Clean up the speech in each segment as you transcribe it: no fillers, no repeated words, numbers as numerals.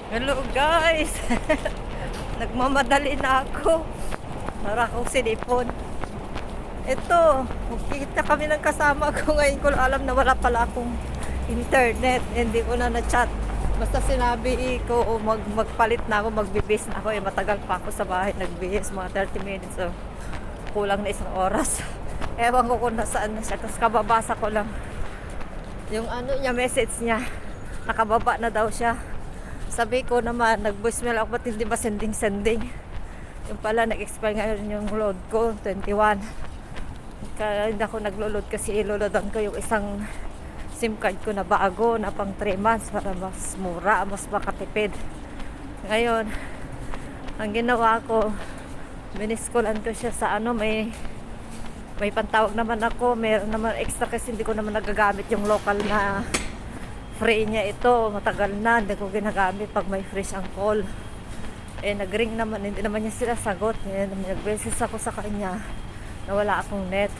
Hello guys! Nagmamadali na ako. Para akong sinipon. Ito, magkikita kami ng kasama ko. Ngayon ko lang alam na wala pala akong internet. Hindi ko na na-chat. Basta sinabi ko magpalit na ako, magbibis na ako. Matagal pa ako sa bahay nagbihis, mga 30 minutes. So, kulang na isang oras. Ewan ko kung nasaan na siya. Tapos kababasa ko lang yung message niya. Nakababa na daw siya. Sabi ko naman, nag-voicemail ako, ba't hindi ba sending? Yung pala, nag-expire ngayon yung load ko, 21. Kaya hindi ako naglo-load kasi iloloadan ko yung isang SIM card ko na bago na pang 3 months para mas mura, mas makatipid. Ngayon, ang ginawa ko, miniskulan ko siya sa may pantawag naman ako, meron naman extra kasi hindi ko naman nagagamit yung local na free niya ito, matagal na hindi ko ginagamit pag may free siyang call. Nag-ring naman, hindi naman niya sila sagot. Nag-message ako sa kanya na wala akong net,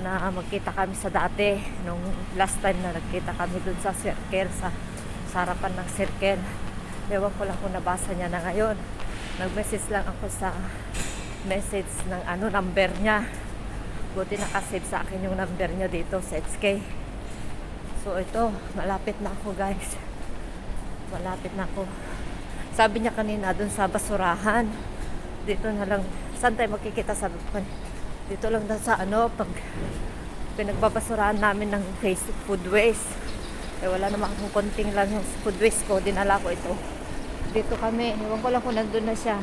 na magkita kami sa dati nung last time na nagkita kami dun sa circle, sa harapan ng circle. Ewan ko lang kung nabasa niya na ngayon. Nag-message lang ako sa message ng number niya. Buti nakasave sa akin yung number niya dito sa HK. So ito, malapit na ako guys. Malapit na ako. Sabi niya kanina dun sa basurahan. Dito na lang. Saan tayo magkikita? Sabi ko, dito lang daw sa pag pinagbabasurahan namin ng food waste. Wala naman akong konting lang yung food waste ko. Dinala ko ito. Dito kami. Ewan ko lang kung nandun na siya.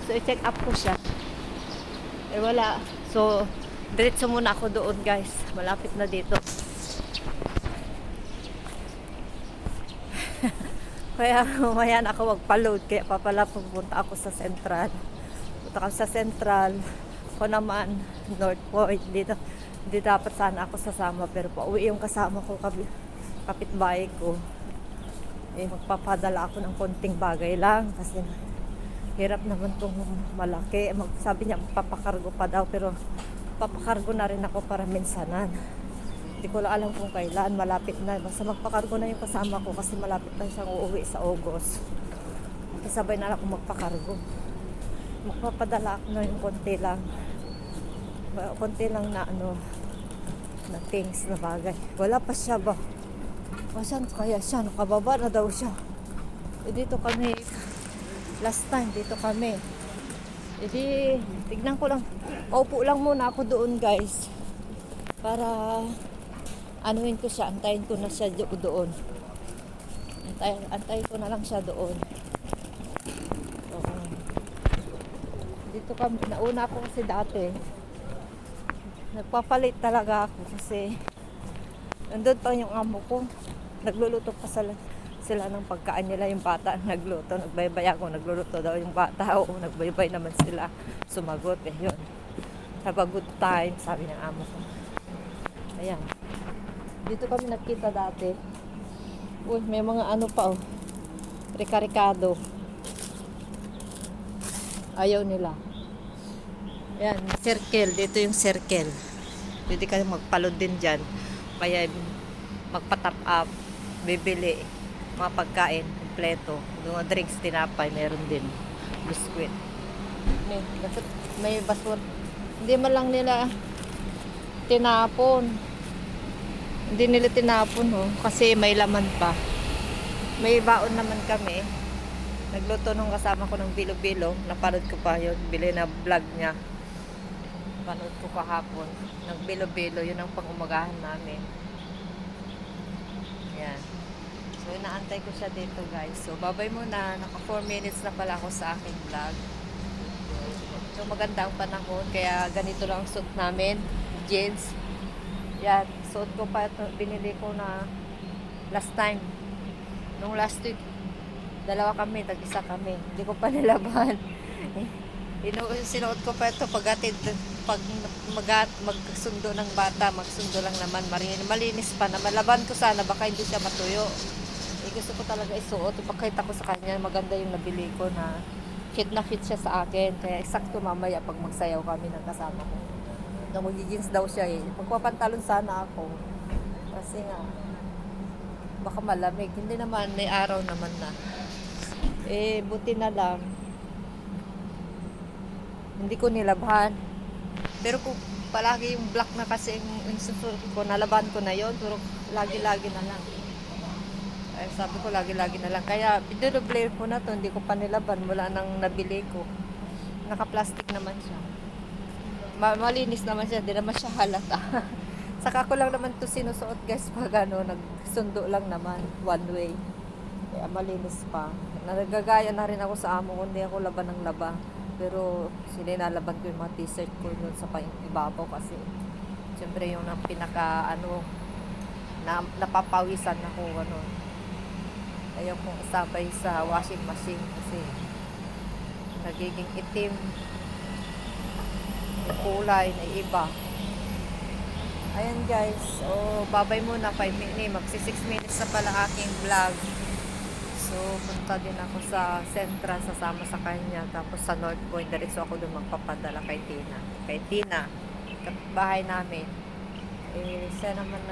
So i-check up ko siya. Wala. So diretso muna ako doon guys. Malapit na dito. Kaya mamaya na ako magpa-load. Kaya papala pupunta ako sa Central. Punta ako sa Central. Ako naman, North Point. Dito, hindi dapat sana ako sasama. Pero pauwi yung kasama ko, kapitbahay ko. Magpapadala ako ng konting bagay lang. Kasi hirap naman itong malaki. Sabi niya, papakargo pa daw. Pero papakargo na rin ako para minsanan. Hindi ko lang alam kung kailan, malapit na. Basta magpakargo na yung kasama ko kasi malapit na siyang uuwi sa August. Sabay na lang ako magpakargo. Magpapadala ako na yung konti lang. Konti lang na na things, na bagay. Wala pa siya ba? Saan kaya siya? Nakababa na daw siya. Dito kami, last time, dito kami. Tignan ko lang. Paupo lang muna ako doon guys. Para anuhin ko siya, antayin ko na siya doon. Antayin ko na lang siya doon. Dito kami, nauna ako kasi dati. Nagpapalit talaga ako kasi nandun pa yung amo ko. Nagluluto pa sila ng pagkain nila, yung bata nagluto. Nagbaybay ako, nagluluto daw yung bata. Oo, nagbaybay naman sila. Sumagot yun. Have a good time, sabi ng amo ko. Ayan. Dito kami nakita dati. Uy, may mga pa Ricaricado. Ayaw nila. Ayan, circle. Dito yung circle. Pwede kayo magpalod din dyan. Kaya magpa-top up. Bibili. Mga pagkain. Kompleto. Mga drinks, tinapay. Meron din. Biskuit. May basura. Hindi man lang nila tinapon. Hindi nila tinapon kasi may laman pa. May baon naman kami. Nagluto nung kasama ko ng bilo-bilo. Napanood ko pa yun. Bili na vlog niya. Napanood ko kahapon. Ng bilo-bilo. Yun ang pang-umagahan namin. Yan. So inaantay ko siya dito guys. So babay muna. Naka 4 minutes na pala ako sa aking vlog. So maganda ang panahon. Kaya ganito lang ang suit namin. Jeans. Yan, suot ko pa ito, binili ko na last time. Nung last week, dalawa kami, tag-isa kami. Hindi ko pa nilaban. Sinuot ko pa ito pag magsundo ng bata, magsundo lang naman. Malinis pa na. Malaban ko sana, baka hindi siya matuyo. Gusto ko talaga isuot. Ipakita ko sa kanya, maganda yung nabili ko na fit na fit siya sa akin. Kaya eksakto mamaya pag magsayaw kami ng kasama ko. Na magigins daw siya Magpapantalon sana ako. Kasi nga, Baka malamig. Hindi naman, may araw naman na. Eh, buti na lang. Hindi ko nilabhan. Pero kung palagi yung black na kasi yung susunod ko, nalaban ko na yon, pero lagi-lagi na lang. Ay, sabi ko lagi-lagi na lang. Kaya binudoble ko na to, hindi ko pa nilaban mula nang nabili ko. Naka-plastic naman siya. Malinis naman siya, hindi naman siya halata. Saka ko lang naman to sinusuot guys pag ano, nagsundo lang naman, one way. Kaya malinis pa. Nagagaya na rin ako sa amo ko, hindi ako laban ng laba. Pero sinilalaban ko yung mga t-shirt ko dun sa ibabaw kasi siyempre yung pinaka ano, napapawisan ako ano. Ayaw kong isabay sa washing machine kasi nagiging itim. Yung kulay na iba. Ayan guys, babay muna 5 minutes, magsi 6 minutes na pala aking vlog. So, punta din ako sa Central, sasama sa kanya. Tapos sa North Point, diretso ako doon magpapadala kay Tina. Kay Tina, bahay namin. Eh, siya naman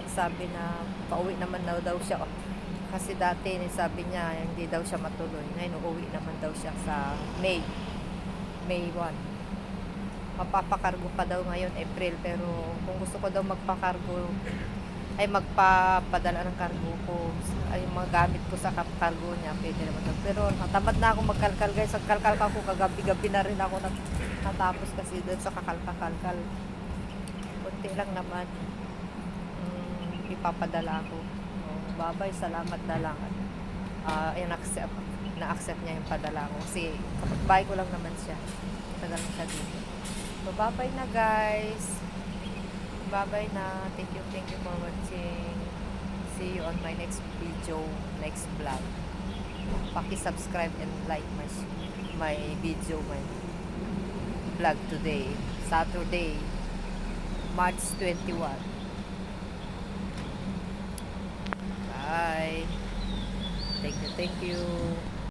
nagsabi na pauwi naman daw siya. Kasi dati, sabi niya, hindi daw siya matuloy. Ngayon, uuwi naman daw siya sa May 1. Mapapakargo pa daw ngayon April, pero kung gusto ko daw magpakargo ay magpapadala ng kargo ko ay yung mga gamit ko sa kargo niya, pwede naman daw. Pero natamad na ako magkalkal guys. Nagkalkal ako kagabi-gabi na rin ako natapos kasi doon sa kakalkal. Kunti lang naman ipapadala ako. Babay, salamat na lang. Na-accept niya yung padala ko kasi kapag ko lang naman siya. Tagal siya dito. So, bye-bye na guys. Bye-bye na. Thank you for watching. See you on my next video, next vlog. Paki-subscribe and like my video, my vlog today, Saturday, March 21. Bye. Thank you.